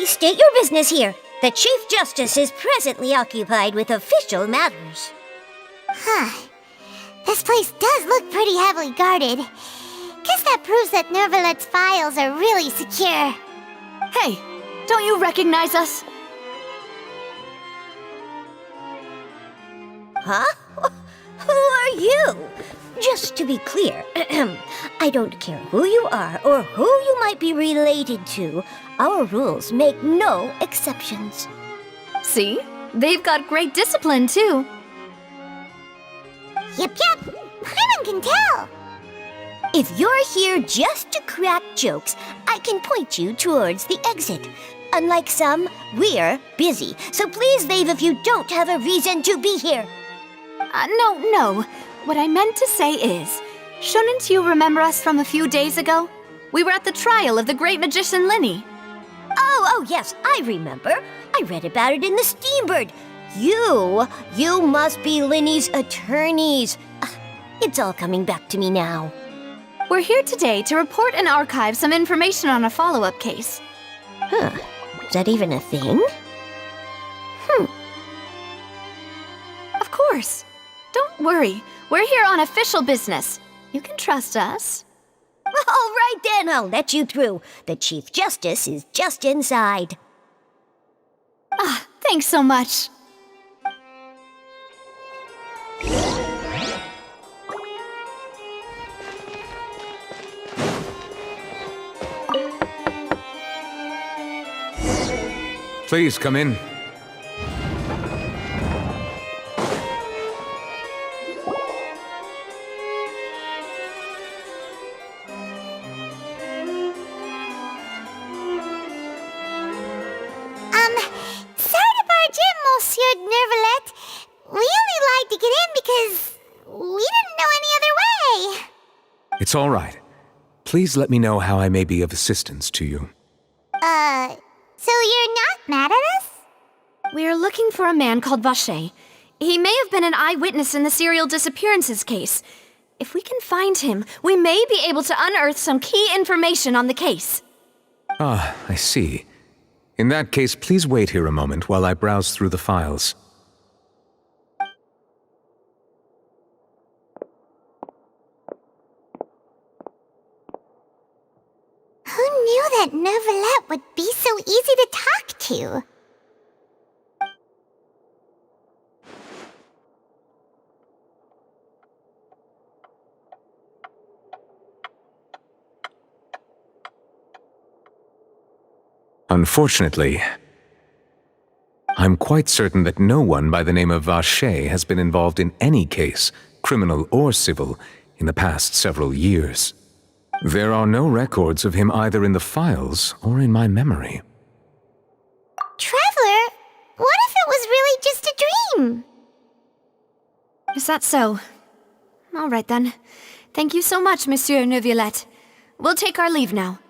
Please state your business here. The Chief Justice is presently occupied with official matters. This place does look pretty heavily guarded. Guess that proves that Nervalet's files are really secure. Hey, don't you recognize us? Huh? Who are you? Just to be clear, I don't care who you are or who you might be related to. Our rules make no exceptions. See? They've got great discipline, too. Yep. Paimon can tell. If you're here just to crack jokes, I can point you towards the exit. Unlike some, we're busy, so please leave if you don't have a reason to be here. No. What I meant to say is, shouldn't you remember us from a few days ago? We were at the trial of the great magician Linny. Oh, yes, I remember. I read about it in the Steambird. You must be Linny's attorneys. It's all coming back to me now. We're here today to report and archive some information on a follow-up case. Is that even a thing? Of course. Don't worry. We're here on official business. You can trust us. All right then, I'll let you through. The Chief Justice is just inside. Thanks so much. Please come in. Sorry to barge in, Monsieur Nervalet. We only lied to get in because we didn't know any other way. It's all right. Please let me know how I may be of assistance to you. So you're not mad at us? We're looking for a man called Vacher. He may have been an eyewitness in the serial disappearances case. If we can find him, we may be able to unearth some key information on the case. I see. In that case, please wait here a moment while I browse through the files. Who knew that Nervalet would be so easy to talk to? Unfortunately, I'm quite certain that no one by the name of Vacher has been involved in any case, criminal or civil, in the past several years. There are no records of him either in the files or in my memory. Traveler, what if it was really just a dream? Is that so? All right then. Thank you so much, Monsieur Nervalet. We'll take our leave now.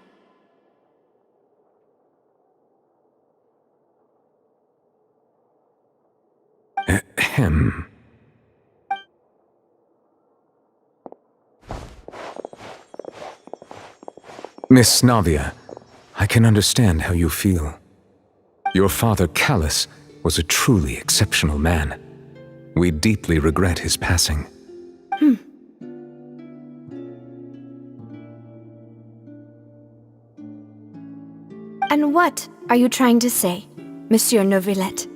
Ahem. Miss Navia, I can understand how you feel. Your father, Callus, was a truly exceptional man. We deeply regret his passing. And what are you trying to say, Monsieur Nervalet?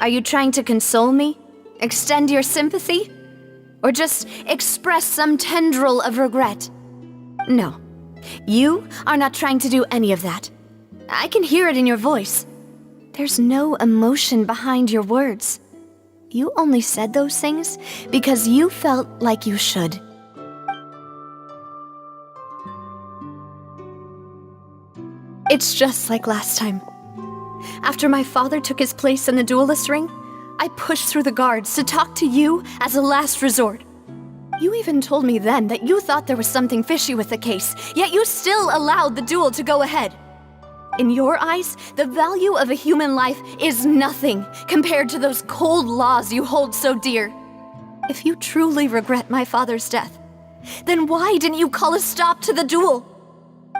Are you trying to console me? Extend your sympathy? Or just express some tendril of regret? No. You are not trying to do any of that. I can hear it in your voice. There's no emotion behind your words. You only said those things because you felt like you should. It's just like last time. After my father took his place in the duelist ring, I pushed through the guards to talk to you as a last resort. You even told me then that you thought there was something fishy with the case, yet you still allowed the duel to go ahead. In your eyes, the value of a human life is nothing compared to those cold laws you hold so dear. If you truly regret my father's death, then why didn't you call a stop to the duel?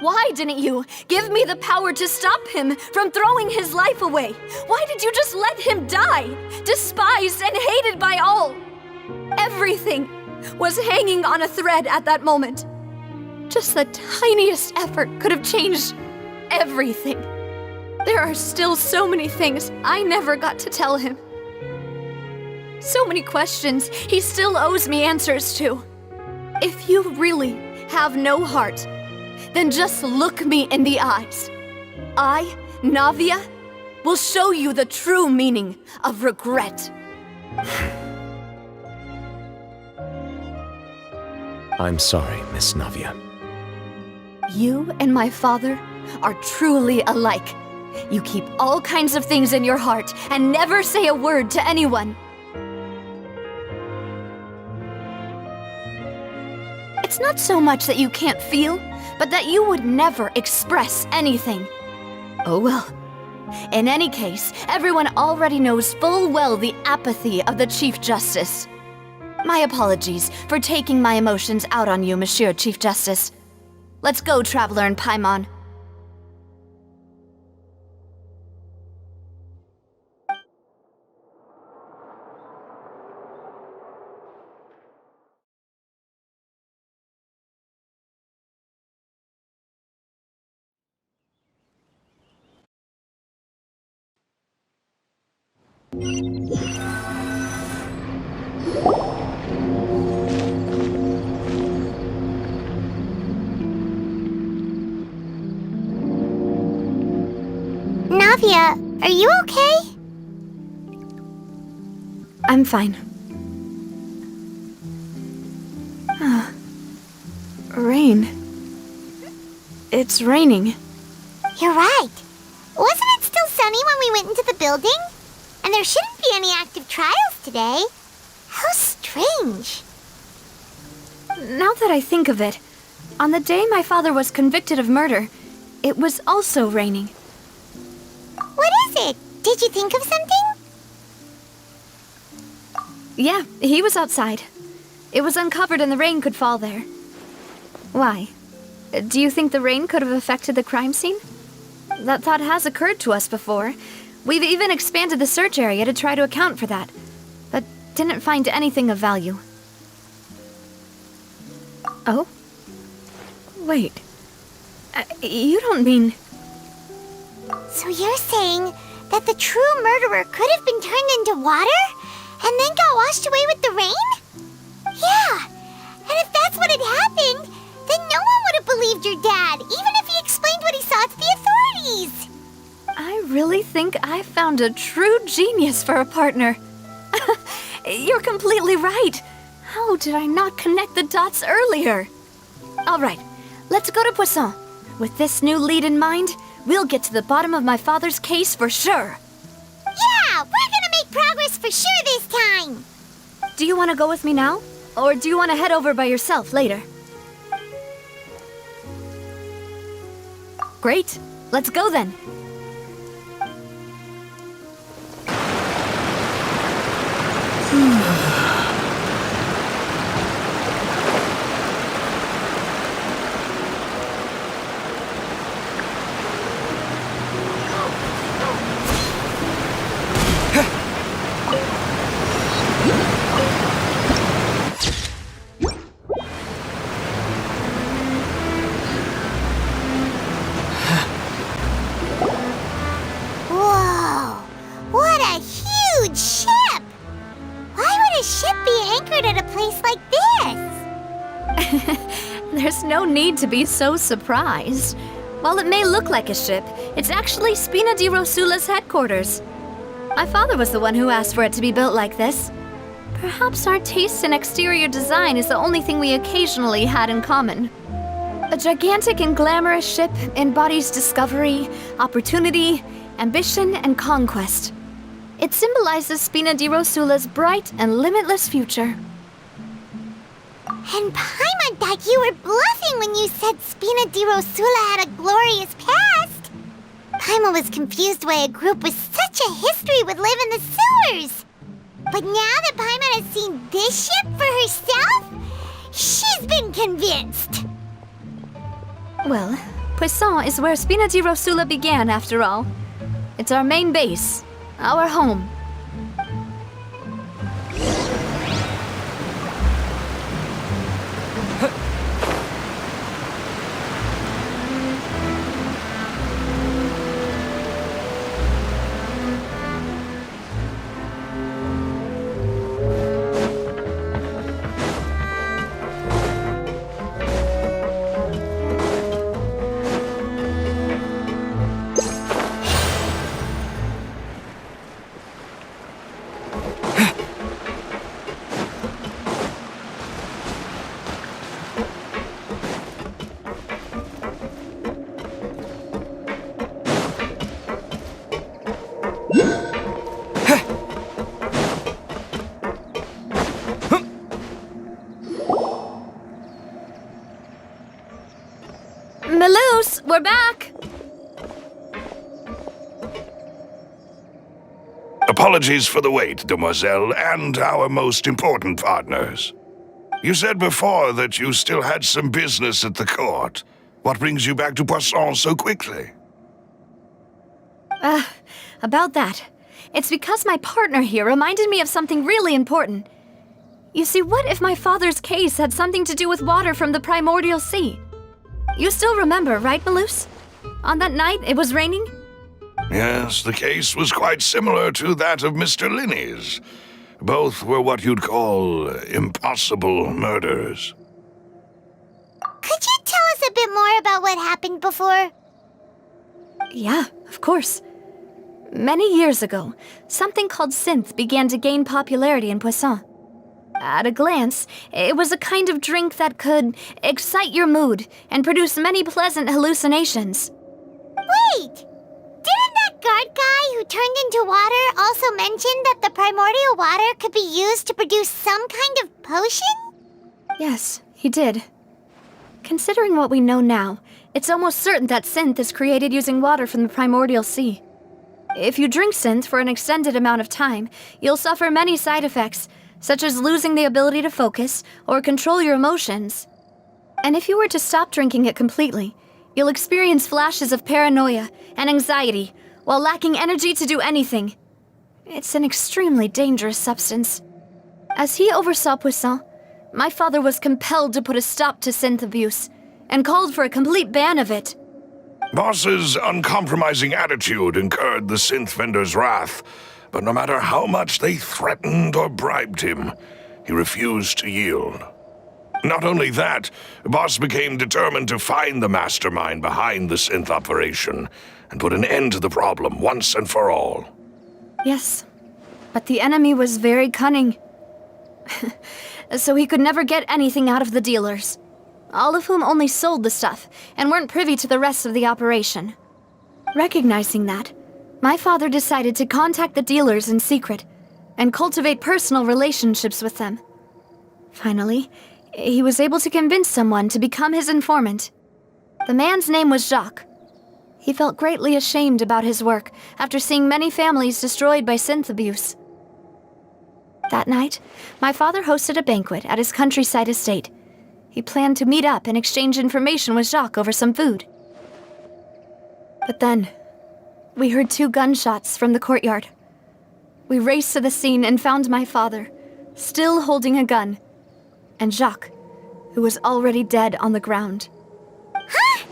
Why didn't you give me the power to stop him from throwing his life away? Why did you just let him die, despised and hated by all? Everything was hanging on a thread at that moment. Just the tiniest effort could have changed everything. There are still so many things I never got to tell him. So many questions he still owes me answers to. If you really have no heart, then just look me in the eyes. I, Navia, will show you the true meaning of regret. I'm sorry, Miss Navia. You and my father are truly alike. You keep all kinds of things in your heart and never say a word to anyone. It's not so much that you can't feel, but that you would never express anything. Oh well. In any case, everyone already knows full well the apathy of the Chief Justice. My apologies for taking my emotions out on you, Monsieur Chief Justice. Let's go, Traveler and Paimon. Navia, are you okay? I'm fine. Rain. It's raining. You're right. Wasn't it still sunny when we went into the building? And there shouldn't be any active trials today. How strange. Now that I think of it, on the day my father was convicted of murder, it was also raining. What is it? Did you think of something? Yeah, he was outside. It was uncovered and the rain could fall there. Why? Do you think the rain could have affected the crime scene? That thought has occurred to us before. We've even expanded the search area to try to account for that, but didn't find anything of value. Oh? Wait. You don't mean... So you're saying that the true murderer could have been turned into water and then got washed away with the rain? Yeah, and if that's what had happened, then no one would have believed your dad, even if he explained what he saw to the authorities. I really think I found a true genius for a partner. You're completely right. How did I not connect the dots earlier? All right, let's go to Poisson. With this new lead in mind, we'll get to the bottom of my father's case for sure. Yeah, we're gonna make progress for sure this time. Do you want to go with me now? Or do you want to head over by yourself later? Great. Let's go then. Whoa, what a huge ship! Why would a ship be anchored at a place like this? There's no need to be so surprised. While it may look like a ship, it's actually Spina di Rosula's headquarters. My father was the one who asked for it to be built like this. Perhaps our taste in exterior design is the only thing we occasionally had in common. A gigantic and glamorous ship embodies discovery, opportunity, ambition, and conquest. It symbolizes Spina di Rosula's bright and limitless future. And Paimon thought you were bluffing when you said Spina di Rosula had a glorious past. Paimon was confused why a group with such a history would live in the sewers. But now that Paimon has seen this ship for herself, she's been convinced. Well, Poisson is where Spina di Rosula began, after all. It's our main base, our home. Maloose, we're back! Apologies for the wait, demoiselle, and our most important partners. You said before that you still had some business at the court. What brings you back to Poisson so quickly? About that. It's because my partner here reminded me of something really important. You see, what if my father's case had something to do with water from the primordial sea? You still remember, right, Maloose? On that night, it was raining? Yes, the case was quite similar to that of Mr. Linney's. Both were what you'd call impossible murders. Could you tell us a bit more about what happened before? Yeah, of course. Many years ago, something called synth began to gain popularity in Poisson. At a glance, it was a kind of drink that could excite your mood and produce many pleasant hallucinations. Wait! Didn't that guard guy who turned into water also mention that the primordial water could be used to produce some kind of potion? Yes, he did. Considering what we know now, it's almost certain that synth is created using water from the primordial sea. If you drink synth for an extended amount of time, you'll suffer many side effects, such as losing the ability to focus or control your emotions. And if you were to stop drinking it completely, you'll experience flashes of paranoia and anxiety while lacking energy to do anything. It's an extremely dangerous substance. As he oversaw Poisson, my father was compelled to put a stop to synth abuse and called for a complete ban of it. Boss's uncompromising attitude incurred the synth vendor's wrath, but no matter how much they threatened or bribed him, he refused to yield. Not only that, Boss became determined to find the mastermind behind the synth operation and put an end to the problem once and for all. Yes, but the enemy was very cunning. So he could never get anything out of the dealers, all of whom only sold the stuff and weren't privy to the rest of the operation. Recognizing that, my father decided to contact the dealers in secret and cultivate personal relationships with them. Finally, he was able to convince someone to become his informant. The man's name was Jacques. He felt greatly ashamed about his work after seeing many families destroyed by synth abuse. That night, my father hosted a banquet at his countryside estate. He planned to meet up and exchange information with Jacques over some food. But then, we heard 2 gunshots from the courtyard. We raced to the scene and found my father, still holding a gun, and Jacques, who was already dead on the ground. Huh?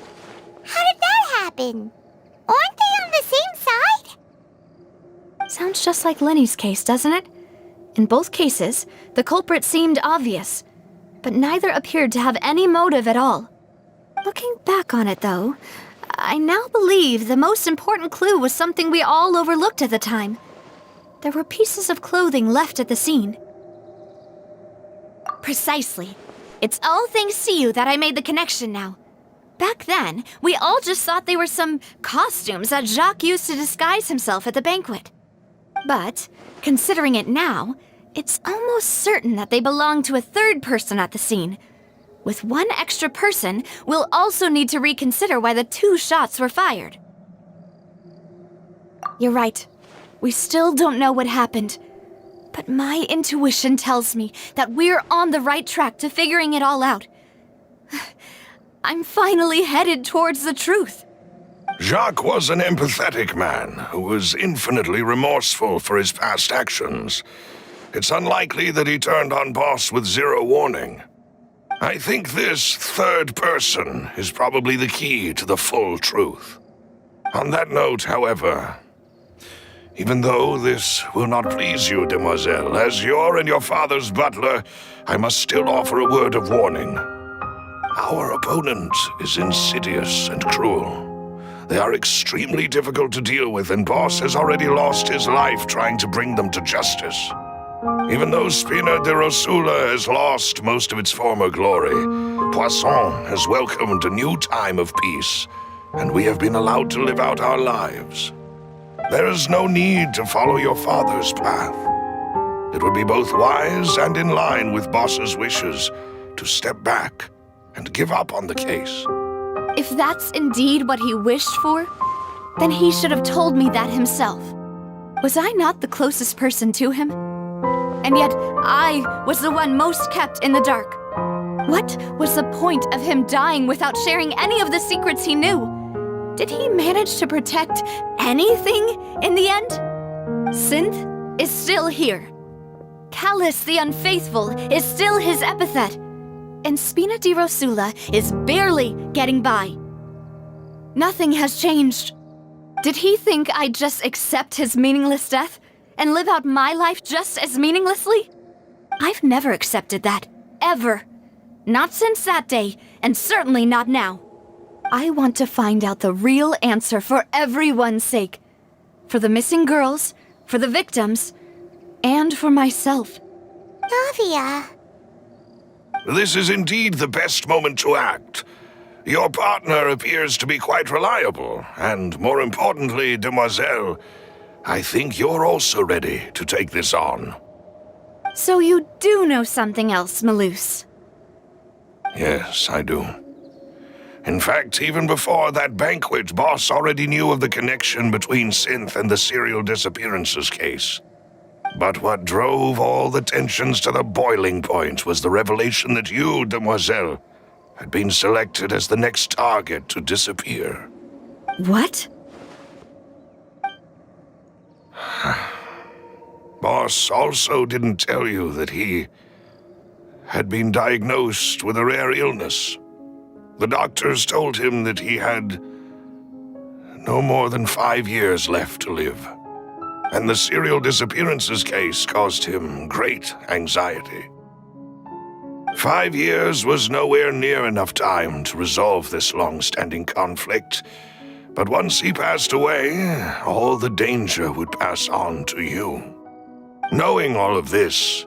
How did that happen? Aren't they on the same side? Sounds just like Lenny's case, doesn't it? In both cases, the culprit seemed obvious, but neither appeared to have any motive at all. Looking back on it, though, I now believe the most important clue was something we all overlooked at the time. There were pieces of clothing left at the scene. Precisely. It's all thanks to you that I made the connection now. Back then, we all just thought they were some costumes that Jacques used to disguise himself at the banquet. But, considering it now, it's almost certain that they belong to a third person at the scene. With one extra person, we'll also need to reconsider why the 2 shots were fired. You're right. We still don't know what happened. But my intuition tells me that we're on the right track to figuring it all out. I'm finally headed towards the truth. Jacques was an empathetic man who was infinitely remorseful for his past actions. It's unlikely that he turned on Boss with zero warning. I think this third person is probably the key to the full truth. On that note, however, even though this will not please you, demoiselle, as your and your father's butler, I must still offer a word of warning. Our opponent is insidious and cruel. They are extremely difficult to deal with, and Boss has already lost his life trying to bring them to justice. Even though Spina de Rosula has lost most of its former glory, Poisson has welcomed a new time of peace, and we have been allowed to live out our lives. There is no need to follow your father's path. It would be both wise and in line with Boss's wishes to step back and give up on the case. If that's indeed what he wished for, then he should have told me that himself. Was I not the closest person to him? And yet, I was the one most kept in the dark. What was the point of him dying without sharing any of the secrets he knew? Did he manage to protect anything in the end? Synth is still here. Callus the Unfaithful is still his epithet. And Spina di Rosula is barely getting by. Nothing has changed. Did he think I'd just accept his meaningless death and live out my life just as meaninglessly? I've never accepted that, ever. Not since that day, and certainly not now. I want to find out the real answer for everyone's sake. For the missing girls, for the victims, and for myself. Navia. This is indeed the best moment to act. Your partner appears to be quite reliable, and more importantly, demoiselle, I think you're also ready to take this on. So you do know something else, Malouse? Yes, I do. In fact, even before that banquet, Boss already knew of the connection between Synth and the serial disappearances case. But what drove all the tensions to the boiling point was the revelation that you, demoiselle, had been selected as the next target to disappear. What? Boss also didn't tell you that he had been diagnosed with a rare illness. The doctors told him that he had no more than 5 years left to live. And the serial disappearances case caused him great anxiety. 5 years was nowhere near enough time to resolve this long-standing conflict, but once he passed away, all the danger would pass on to you. Knowing all of this,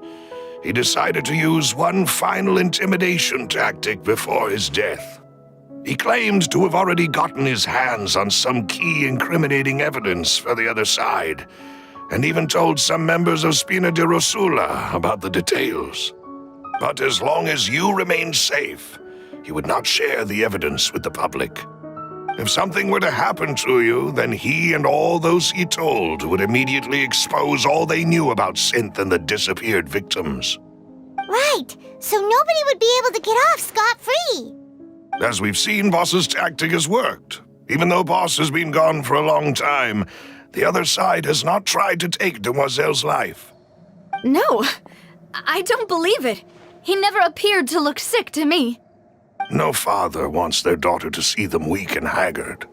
he decided to use one final intimidation tactic before his death. He claimed to have already gotten his hands on some key incriminating evidence for the other side, and even told some members of Spina de Rosula about the details. But as long as you remained safe, he would not share the evidence with the public. If something were to happen to you, then he and all those he told would immediately expose all they knew about Synth and the disappeared victims. Right, so nobody would be able to get off scot-free. As we've seen, Boss's tactic has worked. Even though Boss has been gone for a long time, the other side has not tried to take Demoiselle's life. No, I don't believe it. He never appeared to look sick to me. No father wants their daughter to see them weak and haggard,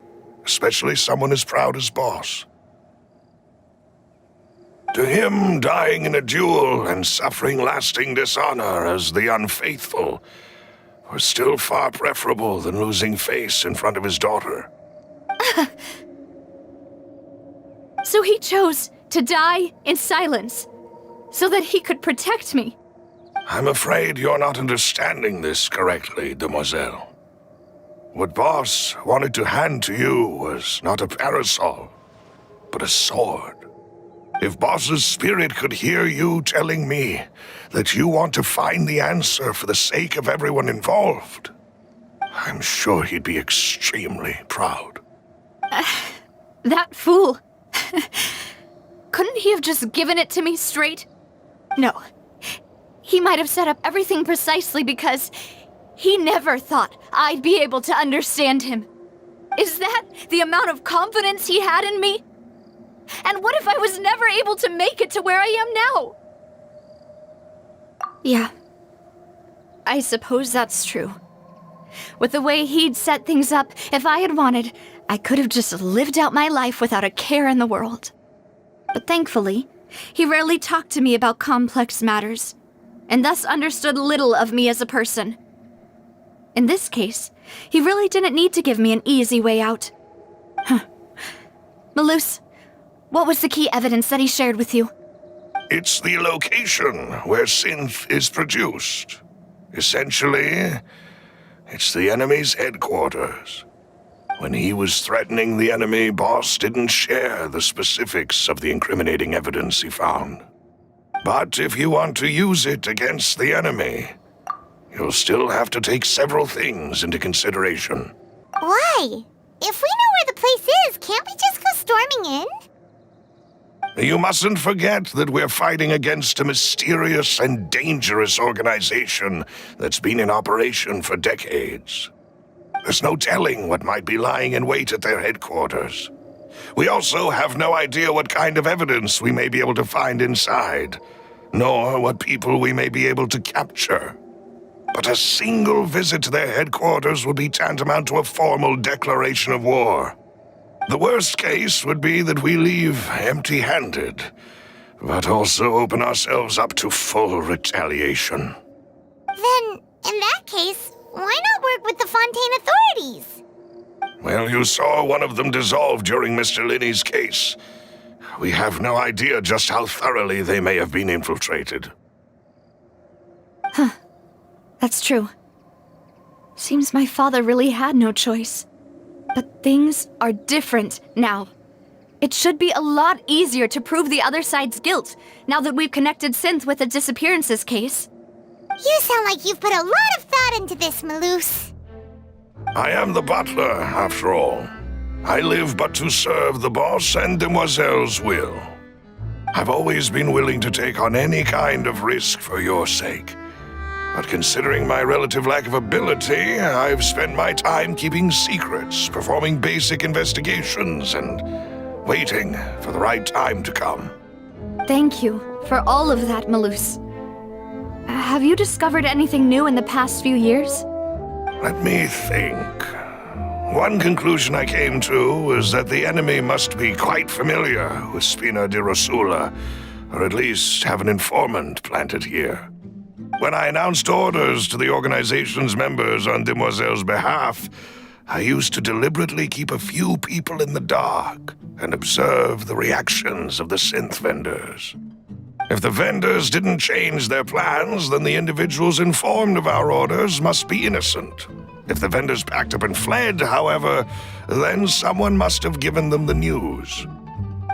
especially someone as proud as Boss. To him, dying in a duel and suffering lasting dishonor as the unfaithful were still far preferable than losing face in front of his daughter. So he chose to die in silence, so that he could protect me. I'm afraid you're not understanding this correctly, demoiselle. What Boss wanted to hand to you was not a parasol, but a sword. If Boss's spirit could hear you telling me that you want to find the answer for the sake of everyone involved, I'm sure he'd be extremely proud. That fool. Couldn't he have just given it to me straight? No. He might have set up everything precisely because He never thought I'd be able to understand him. Is that the amount of confidence he had in me? And what if I was never able to make it to where I am now? Yeah, I suppose that's true. With the way he'd set things up, if I had wanted, I could have just lived out my life without a care in the world. But thankfully, he rarely talked to me about complex matters, and thus understood little of me as a person. In this case, he really didn't need to give me an easy way out. Malus, what was the key evidence that he shared with you? It's the location where synth is produced. Essentially, it's the enemy's headquarters. When he was threatening the enemy, Boss didn't share the specifics of the incriminating evidence he found. But if you want to use it against the enemy, you'll still have to take several things into consideration. Why? If we know where the place is, can't we just go storming in? You mustn't forget that we're fighting against a mysterious and dangerous organization that's been in operation for decades. There's no telling what might be lying in wait at their headquarters. We also have no idea what kind of evidence we may be able to find inside, nor what people we may be able to capture. But a single visit to their headquarters would be tantamount to a formal declaration of war. The worst case would be that we leave empty-handed, but also open ourselves up to full retaliation. Then, in that case, why not work with the Fontaine authorities? Well, you saw one of them dissolve during Mr. Linney's case. We have no idea just how thoroughly they may have been infiltrated. That's true. Seems my father really had no choice. But things are different now. It should be a lot easier to prove the other side's guilt, now that we've connected Synth with the disappearances case. You sound like you've put a lot of thought into this, Malus. I am the butler, after all. I live but to serve the boss and Demoiselle's will. I've always been willing to take on any kind of risk for your sake. But considering my relative lack of ability, I've spent my time keeping secrets, performing basic investigations, and waiting for the right time to come. Thank you for all of that, Malus. Have you discovered anything new in the past few years? Let me think. One conclusion I came to was that the enemy must be quite familiar with Spina di Rosula, or at least have an informant planted here. When I announced orders to the organization's members on Demoiselle's behalf, I used to deliberately keep a few people in the dark and observe the reactions of the synth vendors. If the vendors didn't change their plans, then the individuals informed of our orders must be innocent. If the vendors packed up and fled, however, then someone must have given them the news.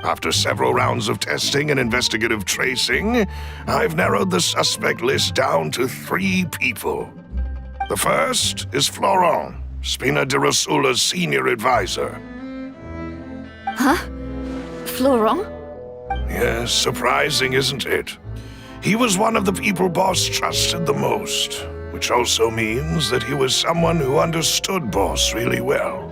After several rounds of testing and investigative tracing, I've narrowed the suspect list down to 3 people. The first is Florent, Spina di Rosula's senior advisor. Huh? Florent? Yes, surprising, isn't it? He was one of the people Boss trusted the most, which also means that he was someone who understood Boss really well.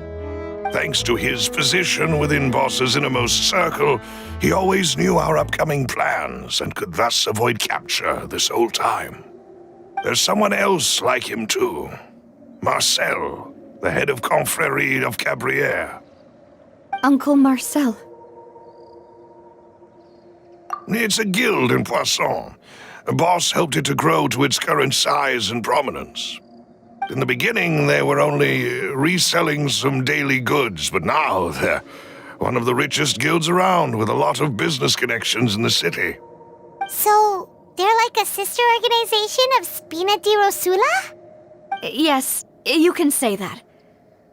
Thanks to his position within Boss's innermost circle, he always knew our upcoming plans and could thus avoid capture this whole time. There's someone else like him too. Marcel, the head of Confrérie of Cabrières. Uncle Marcel. It's a guild in Poisson. Boss helped it to grow to its current size and prominence. In the beginning, they were only reselling some daily goods, but now they're one of the richest guilds around with a lot of business connections in the city. So, they're like a sister organization of Spina di Rosula? Yes, you can say that.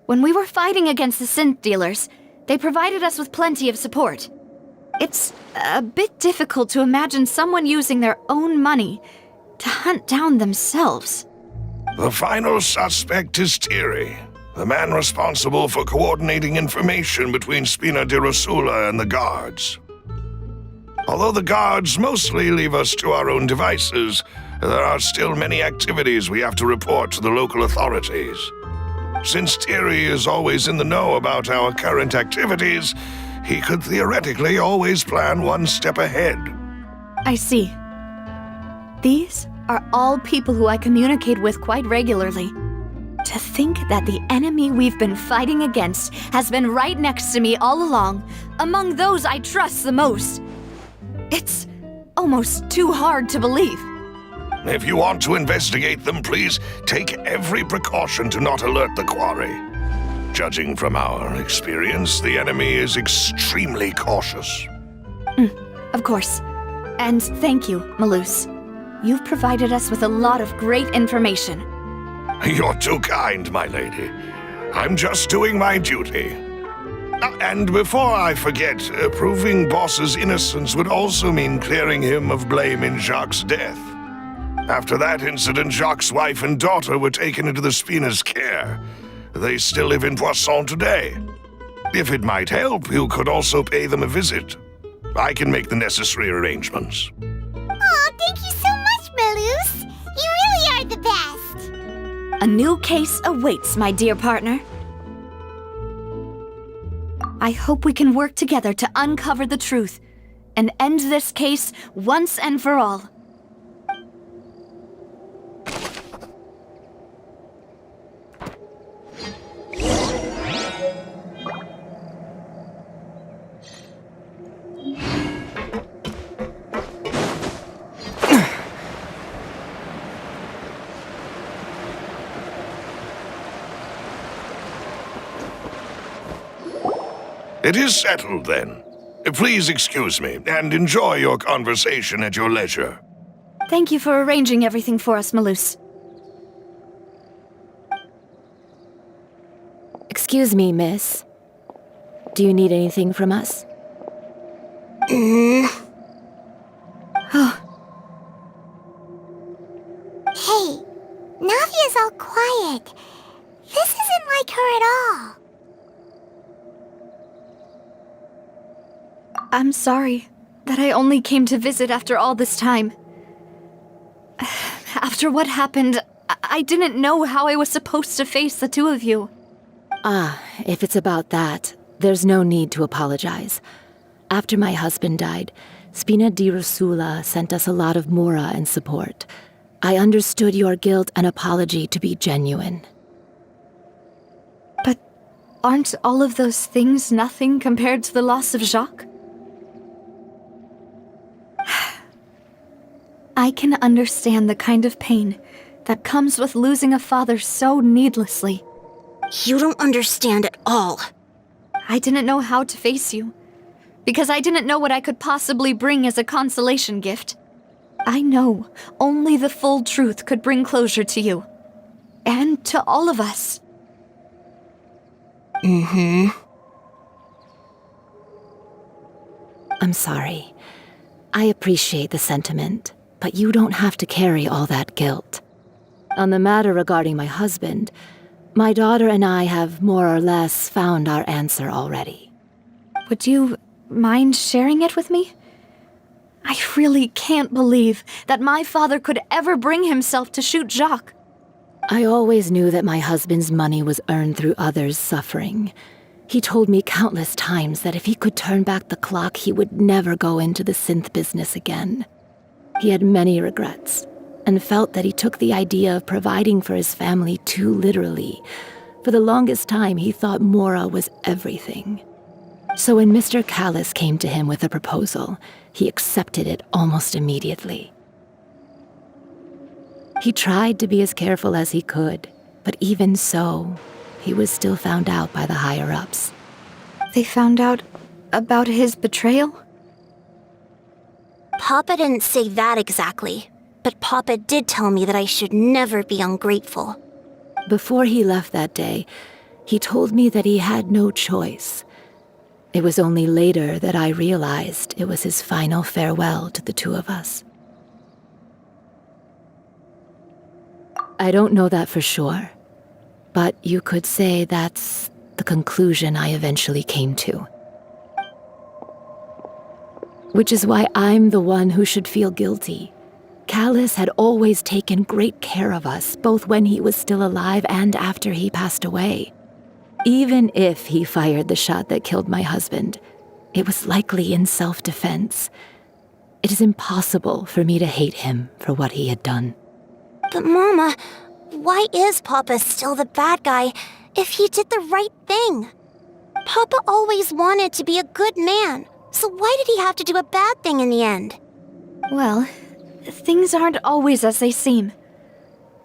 When we were fighting against the synth dealers, they provided us with plenty of support. It's a bit difficult to imagine someone using their own money to hunt down themselves. The final suspect is Thierry, the man responsible for coordinating information between Spina di Rosula and the guards. Although the guards mostly leave us to our own devices, there are still many activities we have to report to the local authorities. Since Thierry is always in the know about our current activities, he could theoretically always plan one step ahead. I see. These are all people who I communicate with quite regularly. To think that the enemy we've been fighting against has been right next to me all along, among those I trust the most. It's almost too hard to believe. If you want to investigate them, please take every precaution to not alert the quarry. Judging from our experience, the enemy is extremely cautious. Of course. And thank you, Malus. You've provided us with a lot of great information. You're too kind, my lady. I'm just doing my duty. And before I forget, proving Boss's innocence would also mean clearing him of blame in Jacques' death. After that incident, Jacques' wife and daughter were taken into the Spina's care. They still live in Poisson today. If it might help, you could also pay them a visit. I can make the necessary arrangements. Oh, thank you so much, Malus. You really are the best. A new case awaits, my dear partner. I hope we can work together to uncover the truth and end this case once and for all. It is settled, then. Please excuse me, and enjoy your conversation at your leisure. Thank you for arranging everything for us, Malus. Excuse me, miss. Do you need anything from us? Hey, Navia's all quiet. This isn't like her at all. I'm sorry that I only came to visit after all this time. After what happened, I didn't know how I was supposed to face the two of you. Ah, if it's about that, there's no need to apologize. After my husband died, Spina di Rosula sent us a lot of mora and support. I understood your guilt and apology to be genuine. But aren't all of those things nothing compared to the loss of Jacques? I can understand the kind of pain that comes with losing a father so needlessly. You don't understand at all. I didn't know how to face you, because I didn't know what I could possibly bring as a consolation gift. I know only the full truth could bring closure to you, and to all of us. I'm sorry. I appreciate the sentiment, but you don't have to carry all that guilt. On the matter regarding my husband, my daughter and I have more or less found our answer already. Would you mind sharing it with me? I really can't believe that my father could ever bring himself to shoot Jacques. I always knew that my husband's money was earned through others' suffering. He told me countless times that if he could turn back the clock, he would never go into the synth business again. He had many regrets, and felt that he took the idea of providing for his family too literally. For the longest time, he thought Mora was everything. So when Mr. Callis came to him with a proposal, he accepted it almost immediately. He tried to be as careful as he could, but even so, he was still found out by the higher-ups. They found out about his betrayal? Papa didn't say that exactly, but Papa did tell me that I should never be ungrateful. Before he left that day, he told me that he had no choice. It was only later that I realized it was his final farewell to the two of us. I don't know that for sure, but you could say that's the conclusion I eventually came to. which is why I'm the one who should feel guilty. Callus had always taken great care of us, both when he was still alive and after he passed away. Even if he fired the shot that killed my husband, it was likely in self-defense. It is impossible for me to hate him for what he had done. But Mama, why is Papa still the bad guy if he did the right thing? Papa always wanted to be a good man, so why did he have to do a bad thing in the end? Well, things aren't always as they seem.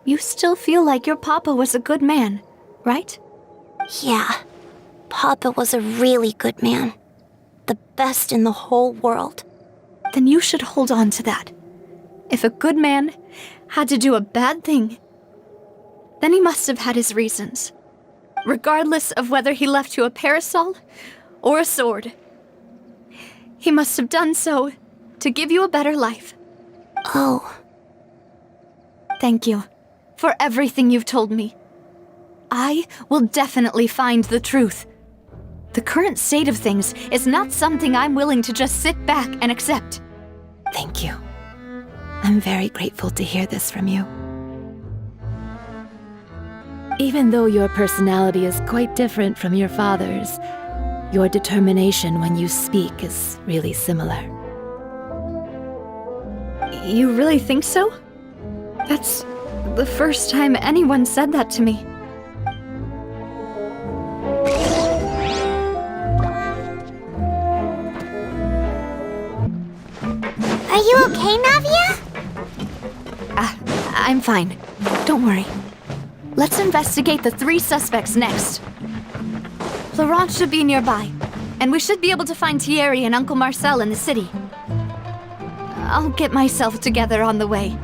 You still feel like your papa was a good man, right? Yeah, Papa was a really good man. The best in the whole world. Then you should hold on to that. If a good man had to do a bad thing, then he must have had his reasons. Regardless of whether he left you a parasol or a sword. He must have done so to give you a better life. Oh. Thank you for everything you've told me. I will definitely find the truth. The current state of things is not something I'm willing to just sit back and accept. Thank you. I'm very grateful to hear this from you. Even though your personality is quite different from your father's, your determination when you speak is really similar. You really think so? That's the first time anyone said that to me. Are you okay, Navia? I'm fine. Don't worry. Let's investigate the 3 suspects next. Florent should be nearby, and we should be able to find Thierry and Uncle Marcel in the city. I'll get myself together on the way,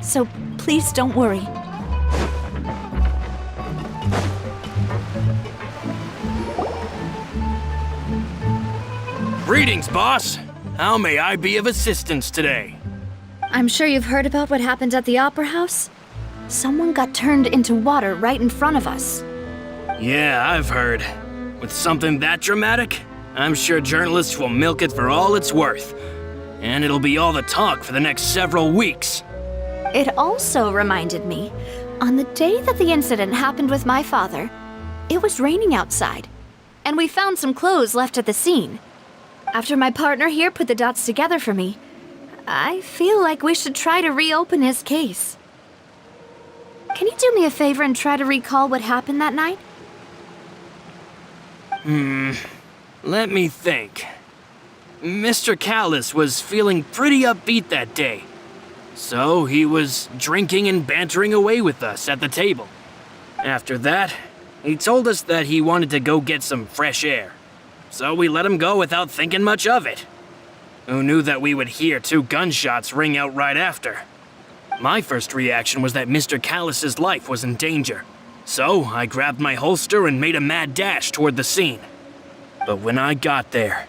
so please don't worry. Greetings, boss. How may I be of assistance today? I'm sure you've heard about what happened at the Opera House. Someone got turned into water right in front of us. Yeah, I've heard. With something that dramatic, I'm sure journalists will milk it for all it's worth. And it'll be all the talk for the next several weeks. It also reminded me, on the day that the incident happened with my father, it was raining outside, and we found some clothes left at the scene. After my partner here put the dots together for me, I feel like we should try to reopen his case. Can you do me a favor and try to recall what happened that night? Let me think. Mr. Callus was feeling pretty upbeat that day. So he was drinking and bantering away with us at the table. After that, he told us that he wanted to go get some fresh air. So we let him go without thinking much of it. Who knew that we would hear 2 gunshots ring out right after? My first reaction was that Mr. Callus's life was in danger. So I grabbed my holster and made a mad dash toward the scene. But when I got there,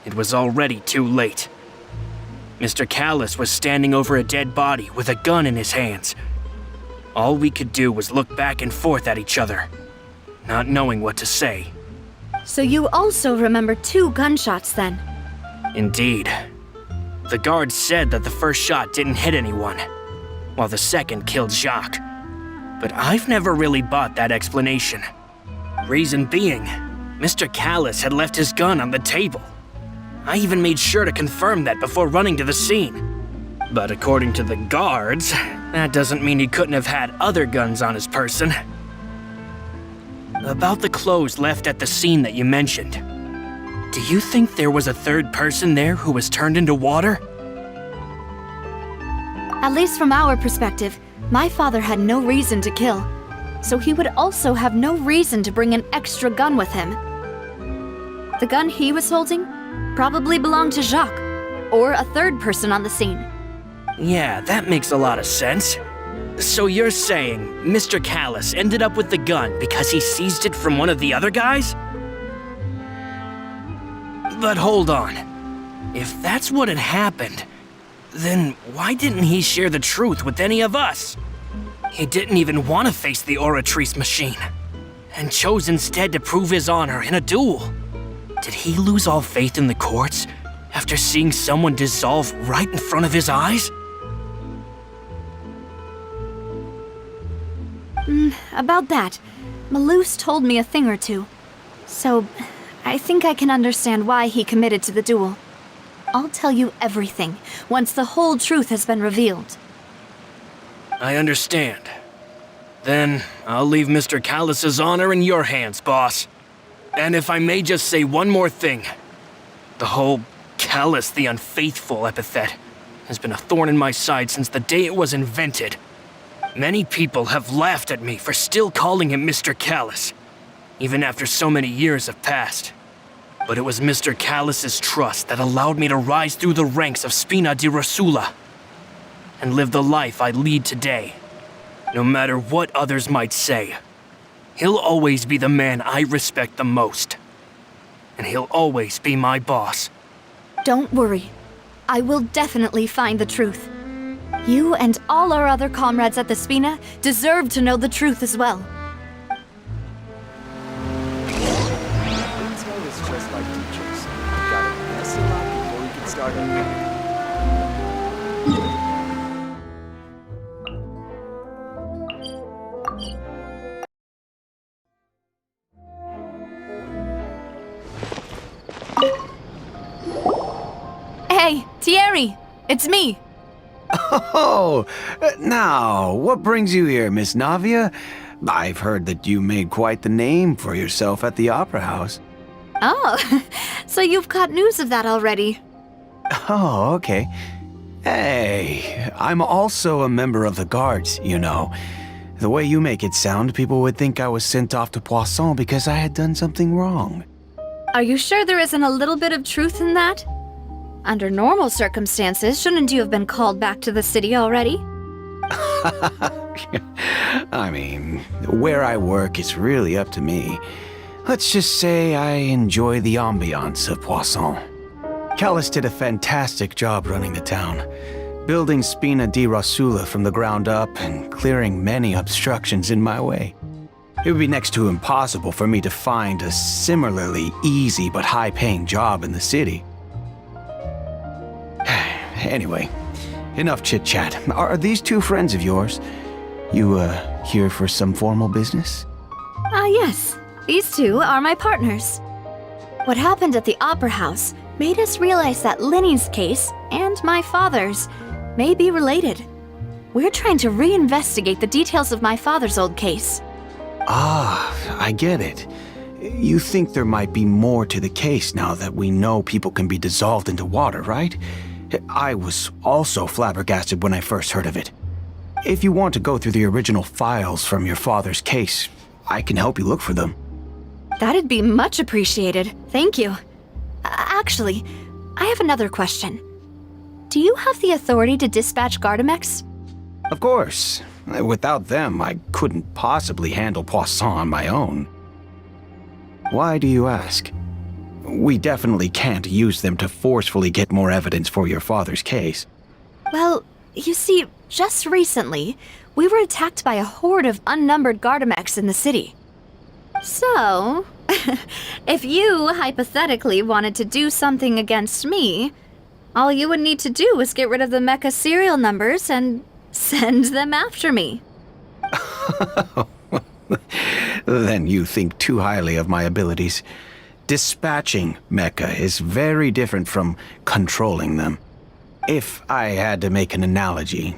it was already too late. Mr. Callus was standing over a dead body with a gun in his hands. All we could do was look back and forth at each other, not knowing what to say. So you also remember 2 gunshots then? Indeed. The guard said that the first shot didn't hit anyone, while the second killed Jacques. But I've never really bought that explanation. Reason being, Mr. Callus had left his gun on the table. I even made sure to confirm that before running to the scene. But according to the guards, that doesn't mean he couldn't have had other guns on his person. About the clothes left at the scene that you mentioned, do you think there was a 3rd person there who was turned into water? At least from our perspective, my father had no reason to kill, so he would also have no reason to bring an extra gun with him. The gun he was holding probably belonged to Jacques, or a 3rd person on the scene. Yeah, that makes a lot of sense. So you're saying Mr. Callus ended up with the gun because he seized it from one of the other guys? But hold on. If that's what had happened, then why didn't he share the truth with any of us? He didn't even want to face the Oratrice machine, and chose instead to prove his honor in a duel. Did he lose all faith in the courts After seeing someone dissolve right in front of his eyes? About that, Maloose told me a thing or two. So, I think I can understand why he committed to the duel. I'll tell you everything once the whole truth has been revealed. I understand. Then I'll leave Mr. Callus's honor in your hands, boss. And if I may just say one more thing. The whole Callus the Unfaithful epithet has been a thorn in my side since the day it was invented. Many people have laughed at me for still calling him Mr. Callus, even after so many years have passed. But it was Mr. Callus's trust that allowed me to rise through the ranks of Spina di Rosula and live the life I lead today. No matter what others might say, he'll always be the man I respect the most. And he'll always be my boss. Don't worry. I will definitely find the truth. You and all our other comrades at the Spina deserve to know the truth as well. Intel is just like teachers. You gotta mess a lot before you can start anything. Hey, Thierry! It's me! Oh, now, what brings you here, Miss Navia? I've heard that you made quite the name for yourself at the Opera House. Oh, so you've caught news of that already. Oh, okay. Hey, I'm also a member of the Guards, you know. The way you make it sound, people would think I was sent off to Poisson because I had done something wrong. Are you sure there isn't a little bit of truth in that? Under normal circumstances, shouldn't you have been called back to the city already? I mean, where I work is really up to me. Let's just say I enjoy the ambiance of Poisson. Callus did a fantastic job running the town, building Spina di Rosula from the ground up and clearing many obstructions in my way. It would be next to impossible for me to find a similarly easy but high-paying job in the city. Anyway, enough chit-chat. Are these two friends of yours? You, here for some formal business? Yes. These two are my partners. What happened at the Opera House made us realize that Linny's case and my father's may be related. We're trying to reinvestigate the details of my father's old case. Ah, I get it. You think there might be more to the case now that we know people can be dissolved into water, right? I was also flabbergasted when I first heard of it. If you want to go through the original files from your father's case, I can help you look for them. That'd be much appreciated. Thank you. Actually, I have another question. Do you have the authority to dispatch Gardamex? Of course. Without them, I couldn't possibly handle Poisson on my own. Why do you ask? We definitely can't use them to forcefully get more evidence for your father's case. Well, you see, just recently, we were attacked by a horde of unnumbered Gardamex in the city. So, if you hypothetically wanted to do something against me, all you would need to do is get rid of the mecha serial numbers and send them after me. Then you think too highly of my abilities. Dispatching mecha is very different from controlling them. If I had to make an analogy,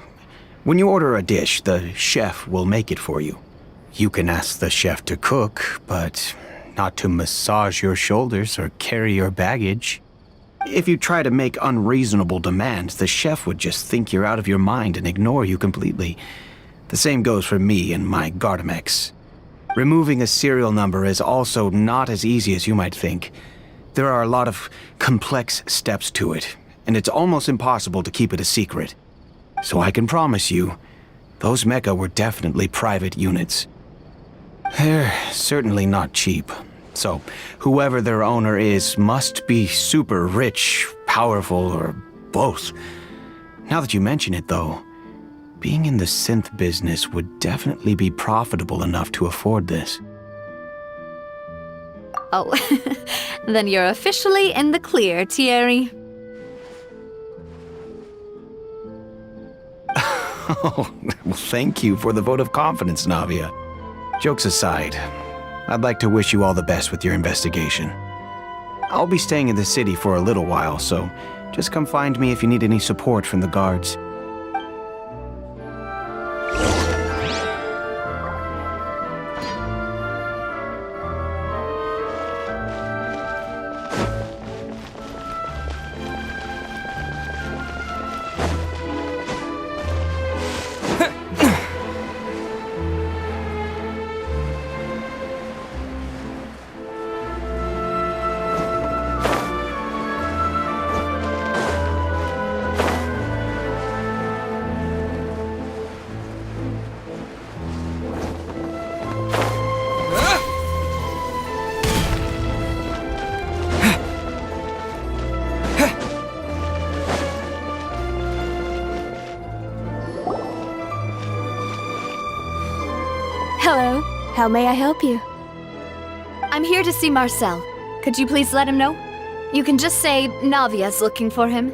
when you order a dish, the chef will make it for you. You can ask the chef to cook, but not to massage your shoulders or carry your baggage. If you try to make unreasonable demands, the chef would just think you're out of your mind and ignore you completely. The same goes for me and my Gardamex. Removing a serial number is also not as easy as you might think. There are a lot of complex steps to it, and it's almost impossible to keep it a secret. So I can promise you, those mecha were definitely private units. They're certainly not cheap. So whoever their owner is must be super rich, powerful, or both. Now that you mention it, though, being in the synth business would definitely be profitable enough to afford this. Oh, then you're officially in the clear, Thierry. Oh, well, thank you for the vote of confidence, Navia. Jokes aside, I'd like to wish you all the best with your investigation. I'll be staying in the city for a little while, so just come find me if you need any support from the guards. Hello. How may I help you? I'm here to see Marcel. Could you please let him know? You can just say Navia's looking for him.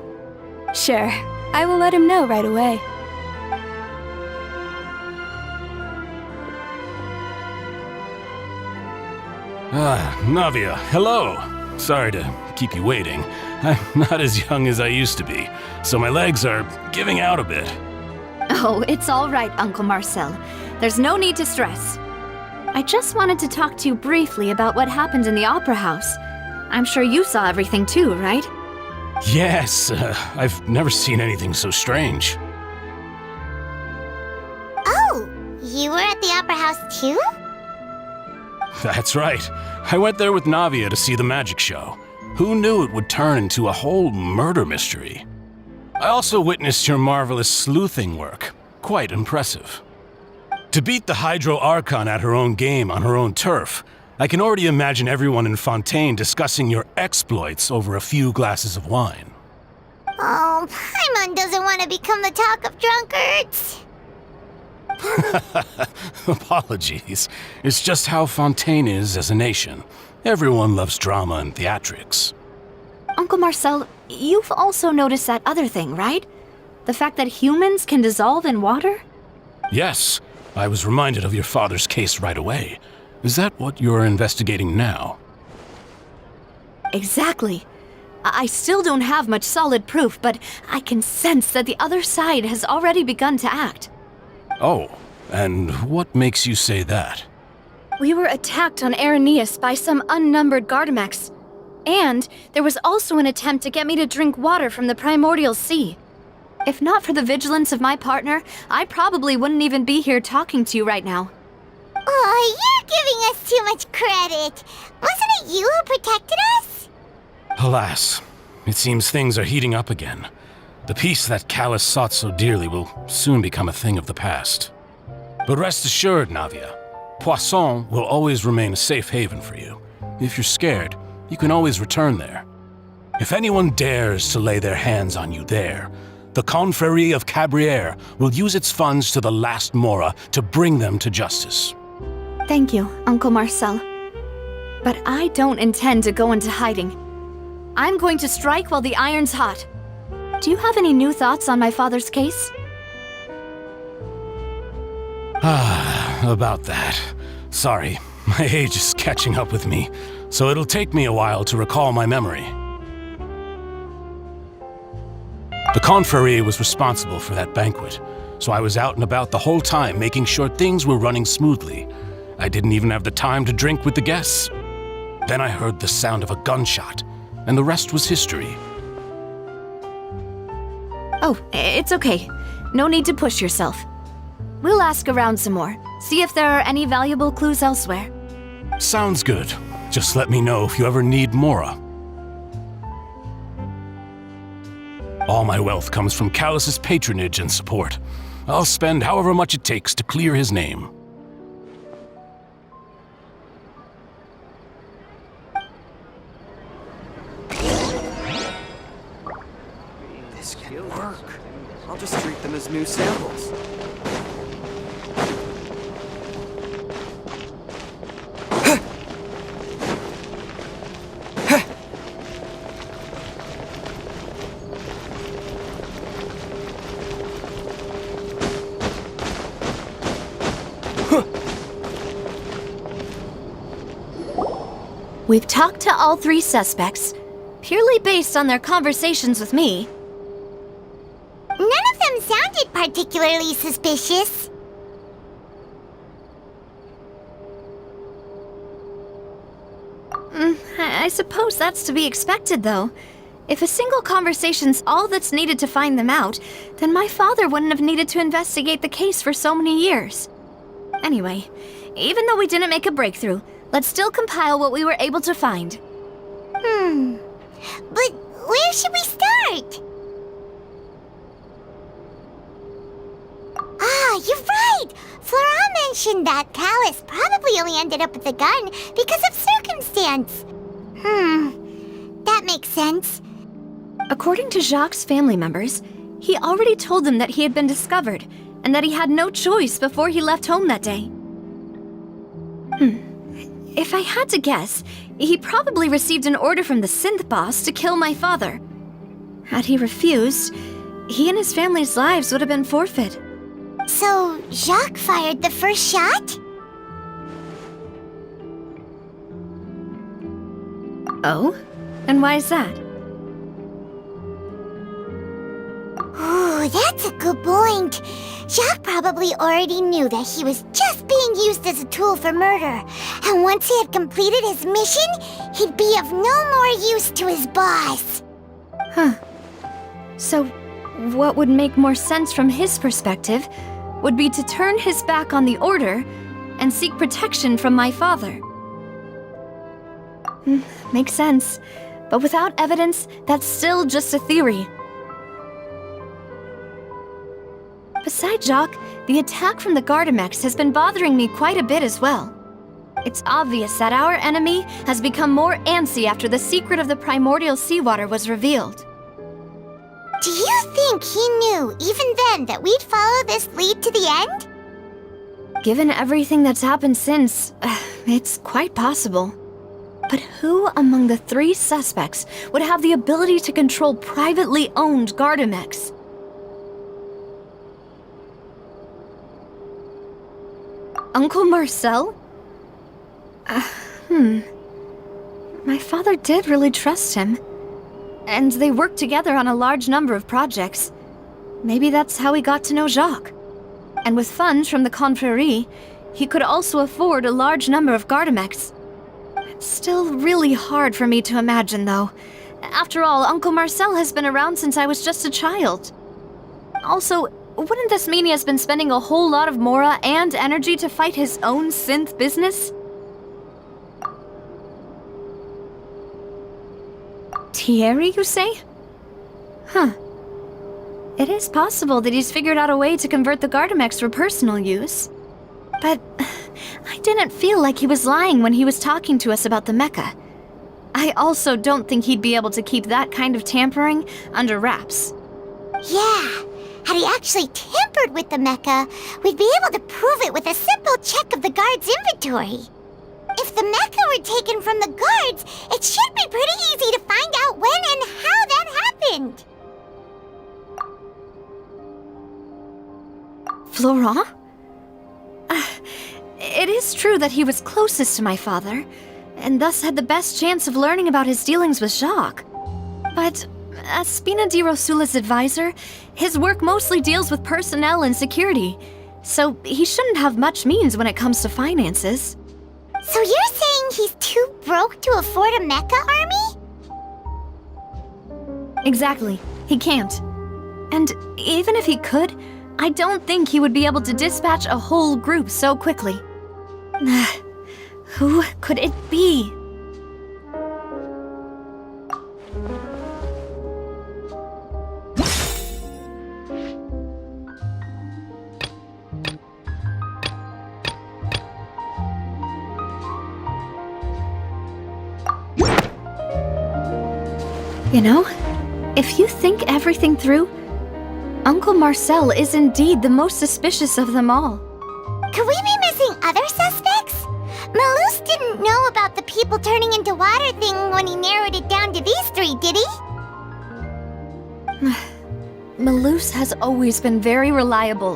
Sure. I will let him know right away. Navia, hello. Sorry to keep you waiting. I'm not as young as I used to be, so my legs are giving out a bit. Oh, it's all right, Uncle Marcel. There's no need to stress. I just wanted to talk to you briefly about what happened in the Opera House. I'm sure you saw everything too, right? Yes, I've never seen anything so strange. Oh, you were at the Opera House too? That's right. I went there with Navia to see the magic show. Who knew it would turn into a whole murder mystery? I also witnessed your marvelous sleuthing work. Quite impressive. To beat the Hydro Archon at her own game on her own turf, I can already imagine everyone in Fontaine discussing your exploits over a few glasses of wine. Oh, Paimon doesn't want to become the talk of drunkards. Apologies. It's just how Fontaine is as a nation. Everyone loves drama and theatrics. Uncle Marcel, you've also noticed that other thing, right? The fact that humans can dissolve in water? Yes, I was reminded of your father's case right away. Is that what you're investigating now? Exactly. I still don't have much solid proof, but I can sense that the other side has already begun to act. Oh, and what makes you say that? We were attacked on Araneus by some unnumbered Gardamex. And there was also an attempt to get me to drink water from the primordial sea. If not for the vigilance of my partner, I probably wouldn't even be here talking to you right now. Oh, you're giving us too much credit. Wasn't it you who protected us? Alas, it seems things are heating up again. The peace that Callus sought so dearly will soon become a thing of the past. But rest assured, Navia, Poisson will always remain a safe haven for you. If you're scared, you can always return there. If anyone dares to lay their hands on you there, the Confrérie of Cabrières will use its funds to the last Mora to bring them to justice. Thank you, Uncle Marcel. But I don't intend to go into hiding. I'm going to strike while the iron's hot. Do you have any new thoughts on my father's case? About that. Sorry, my age is catching up with me, so it'll take me a while to recall my memory. The Confrérie was responsible for that banquet, so I was out and about the whole time making sure things were running smoothly. I didn't even have the time to drink with the guests. Then I heard the sound of a gunshot, and the rest was history. Oh, it's okay. No need to push yourself. We'll ask around some more, see if there are any valuable clues elsewhere. Sounds good. Just let me know if you ever need Mora. All my wealth comes from Callus's patronage and support. I'll spend however much it takes to clear his name. This can work. I'll just treat them as new samples. We've talked to all 3 suspects, purely based on their conversations with me. None of them sounded particularly suspicious. I suppose that's to be expected, though. If a single conversation's all that's needed to find them out, then my father wouldn't have needed to investigate the case for so many years. Anyway, even though we didn't make a breakthrough, let's still compile what we were able to find. But where should we start? Ah, you're right! Flora mentioned that Callus probably only ended up with the gun because of circumstance. That makes sense. According to Jacques' family members, he already told them that he had been discovered, and that he had no choice before he left home that day. If I had to guess, he probably received an order from the synth boss to kill my father. Had he refused, he and his family's lives would have been forfeit. So, Jacques fired the first shot? Oh? And why is that? Ooh, that's a good point. Jacques probably already knew that he was just being used as a tool for murder. And once he had completed his mission, he'd be of no more use to his boss. So, what would make more sense from his perspective would be to turn his back on the order and seek protection from my father. Makes sense. But without evidence, that's still just a theory. Besides Jacques, the attack from the Gardamex has been bothering me quite a bit as well. It's obvious that our enemy has become more antsy after the secret of the primordial seawater was revealed. Do you think he knew, even then, that we'd follow this lead to the end? Given everything that's happened since, it's quite possible. But who among the 3 suspects would have the ability to control privately owned Gardamex? Uncle Marcel? My father did really trust him. And they worked together on a large number of projects. Maybe that's how he got to know Jacques. And with funds from the Confrérie, he could also afford a large number of Gardamex. It's still really hard for me to imagine, though. After all, Uncle Marcel has been around since I was just a child. Also, wouldn't this mean he has been spending a whole lot of mora and energy to fight his own synth business? Thierry, you say? It is possible that he's figured out a way to convert the Gardamex for personal use. But I didn't feel like he was lying when he was talking to us about the mecha. I also don't think he'd be able to keep that kind of tampering under wraps. Yeah, had he actually tampered with the mecha, we'd be able to prove it with a simple check of the guard's inventory. If the mecha were taken from the guards, it should be pretty easy to find out when and how that happened. Florent? It is true that he was closest to my father, and thus had the best chance of learning about his dealings with Jacques. But as Spina di Rosula's advisor, his work mostly deals with personnel and security, so he shouldn't have much means when it comes to finances. So you're saying he's too broke to afford a mecha army? Exactly. He can't. And even if he could, I don't think he would be able to dispatch a whole group so quickly. Who could it be? You know, if you think everything through, Uncle Marcel is indeed the most suspicious of them all. Could we be missing other suspects? Malus didn't know about the people turning into water thing when he narrowed it down to these 3, did he? Malus has always been very reliable,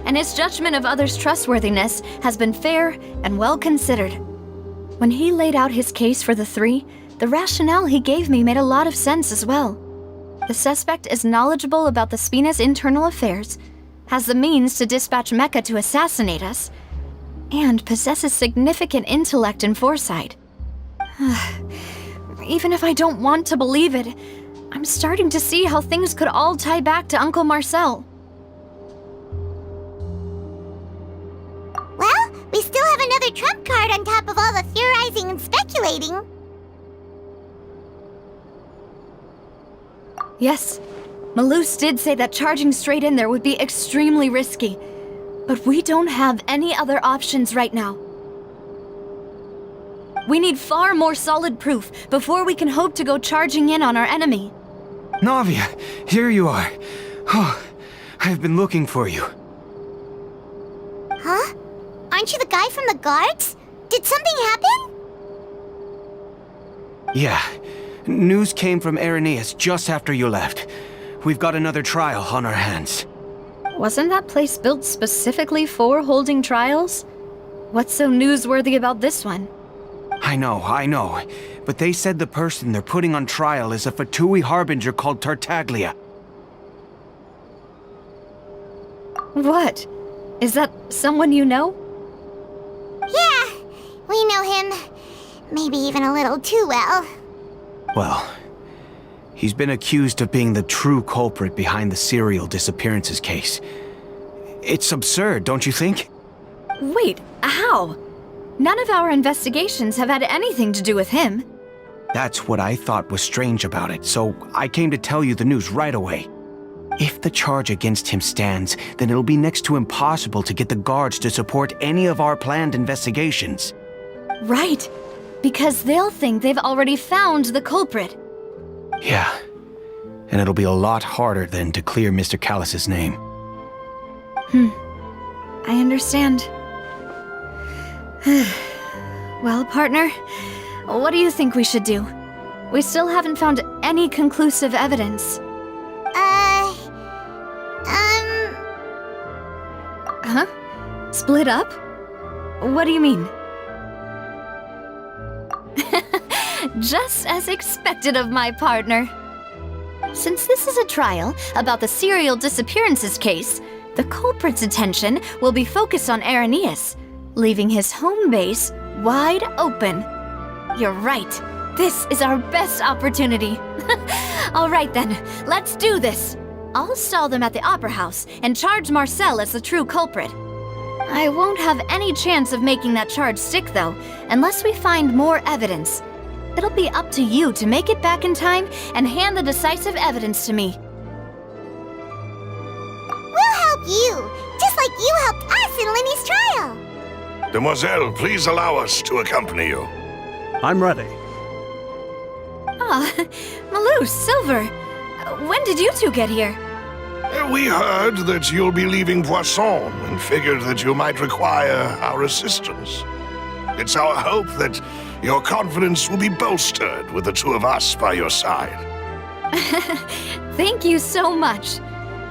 and his judgment of others' trustworthiness has been fair and well considered. When he laid out his case for the three, the rationale he gave me made a lot of sense as well. The suspect is knowledgeable about the Spina's internal affairs, has the means to dispatch Mecha to assassinate us, and possesses significant intellect and foresight. Even if I don't want to believe it, I'm starting to see how things could all tie back to Uncle Marcel. Well, we still have another trump card on top of all the theorizing and speculating. Yes, Malus did say that charging straight in there would be extremely risky, but we don't have any other options right now. We need far more solid proof before we can hope to go charging in on our enemy. Navia, here you are. Oh, I've been looking for you. Huh? Aren't you the guy from the guards? Did something happen? Yeah. News came from Irenaeus just after you left. We've got another trial on our hands. Wasn't that place built specifically for holding trials? What's so newsworthy about this one? I know. But they said the person they're putting on trial is a Fatui harbinger called Tartaglia. What? Is that someone you know? Yeah, we know him. Maybe even a little too well. Well, he's been accused of being the true culprit behind the serial disappearances case. It's absurd, don't you think? Wait, how? None of our investigations have had anything to do with him. That's what I thought was strange about it, so I came to tell you the news right away. If the charge against him stands, then it'll be next to impossible to get the guards to support any of our planned investigations. Right, because they'll think they've already found the culprit. Yeah, and it'll be a lot harder then to clear Mr. Callus's name. I understand. Well, partner, what do you think we should do? We still haven't found any conclusive evidence. Huh? Split up? What do you mean? Just as expected of my partner. Since this is a trial about the serial disappearances case, the culprit's attention will be focused on Irenaeus, leaving his home base wide open. You're right. This is our best opportunity. All right then, let's do this. I'll stall them at the Opera House and charge Marcel as the true culprit. I won't have any chance of making that charge stick, though, unless we find more evidence. It'll be up to you to make it back in time and hand the decisive evidence to me. We'll help you, just like you helped us in Linny's trial. Demoiselle, please allow us to accompany you. I'm ready. Ah, Malus, Silver, when did you two get here? We heard that you'll be leaving Poisson and figured that you might require our assistance. It's our hope that your confidence will be bolstered with the two of us by your side. Thank you so much.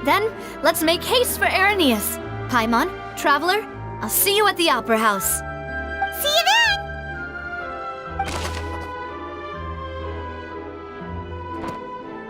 Then, let's make haste for Irenaeus. Paimon, Traveler, I'll see you at the Opera House. See you there!